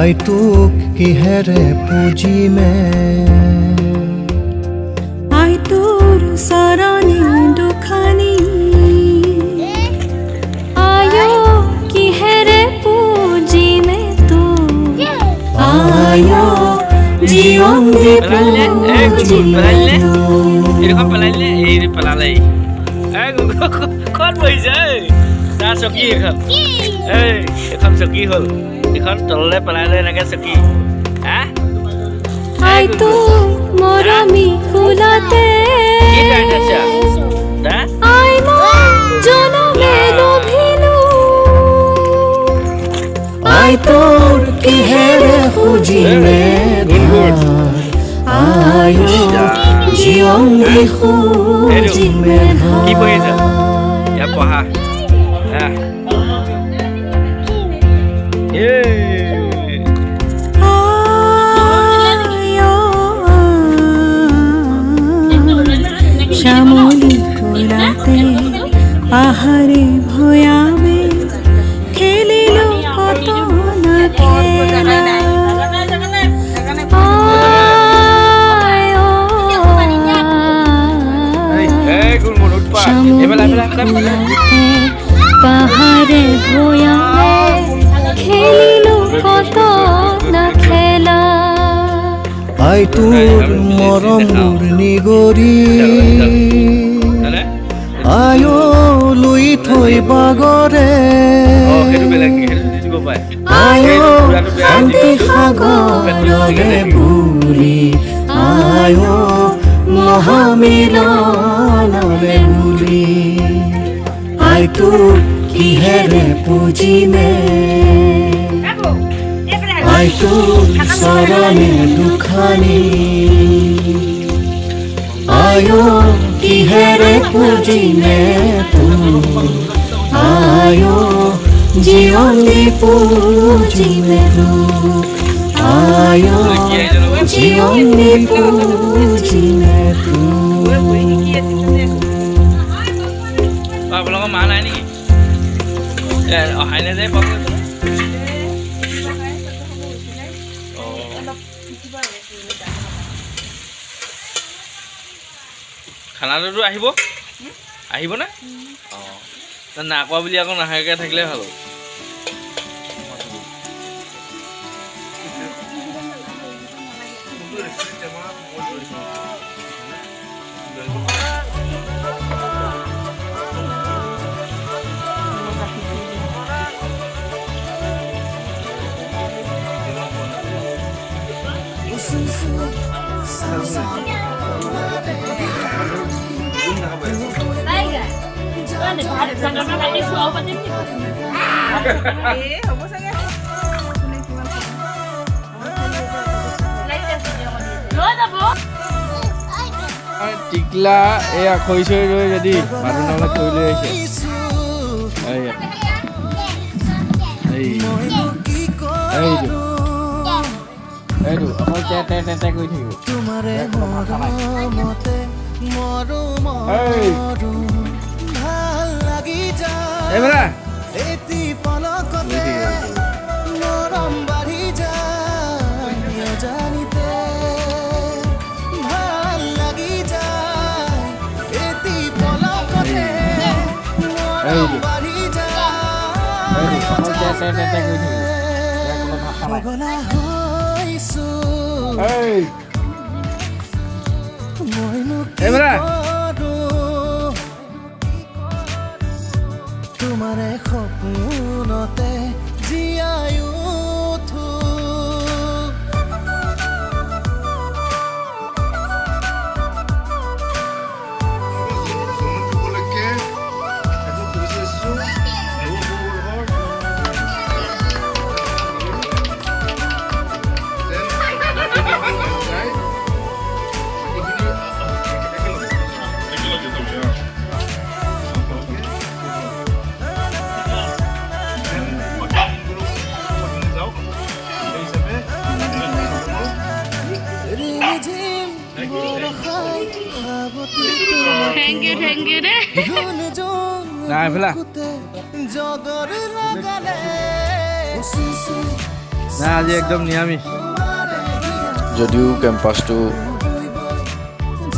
আই তোক কিহেৰে পুজিমে আই তোৰ চৰণি দুখানি আয়ো কিহেৰে পুজিমে তোক আয়ো জীৱন দি পুজিমে এৰকম পেলাইলে এই পেলালে কোন বহিছে তাৰ চকী এখন চকী হ'ল এখন তললে পেলাইলে এনেকে চকী আই তোক মৰমি ফুলতে কি গাইছে আই মই জনমে লভিলো আই তোৰ কিহেৰে পুজিমে আয়ো জীৱন দি পুজিমে কি বহিছে ইয়াত পঢ়া শ্যামলী কোলাতে পাহাড়ে ভয়াবে খেলিলো কত না খেলা পাহাড়ে ভয়াবে খেলিলো কত না খেলা আই তোৰ মৰমবোৰ নিগৰি আয়ো লৈ থৈ বাগৰে আয়ো শান্তি সাগৰৰে বুৰি আয়ো মহামিলনৰে বুৰি আই তোক কিহেৰে পুজিমে আই তোৰ চৰণে দুখানি আয়ো কিহেৰে পুজিমে তোক আয়ো জীৱন দি পুজিমে তোক আয়ো জীৱন দি পুজিমে তোক আপোনালোকৰ মা নাই নেকি অহাই নাযায় পাব খানাটোতো আহিব আহিবনে অঁ নাকোৱা বুলি আকৌ নাহাকৈ থাকিলে ভাল টিকলা এয়া খৰি চৰি ৰৈ যদি মানুহ নহ'লে খৰি লৈ আহিছে এইটো অকল তে কৰি থাকিব এইবাৰা তোমাৰে সপোনতে জীয়াই উঠো Thank you deh. Nah, belah. নাই আজি একদম নিৰামিষ। যদিও কেম্পাছটো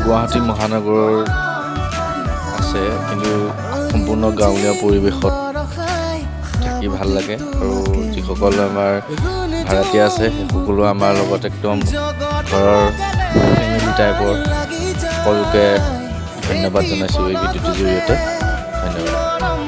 গুৱাহাটী মহানগৰৰ আছে, কিন্তু সম্পূৰ্ণ গাঁৱলীয়া পৰিৱেশত থাকি ভাল লাগে। আৰু যিসকল আমাৰ ভাড়াতীয়া আছে সেই সকলো আমাৰ লগত একদম ঘৰৰ ফেমিলি টাইপৰ। সকলোকে ধন্যবাদ জনাইছোঁ এই ভিডিঅ'টোৰ জৰিয়তে।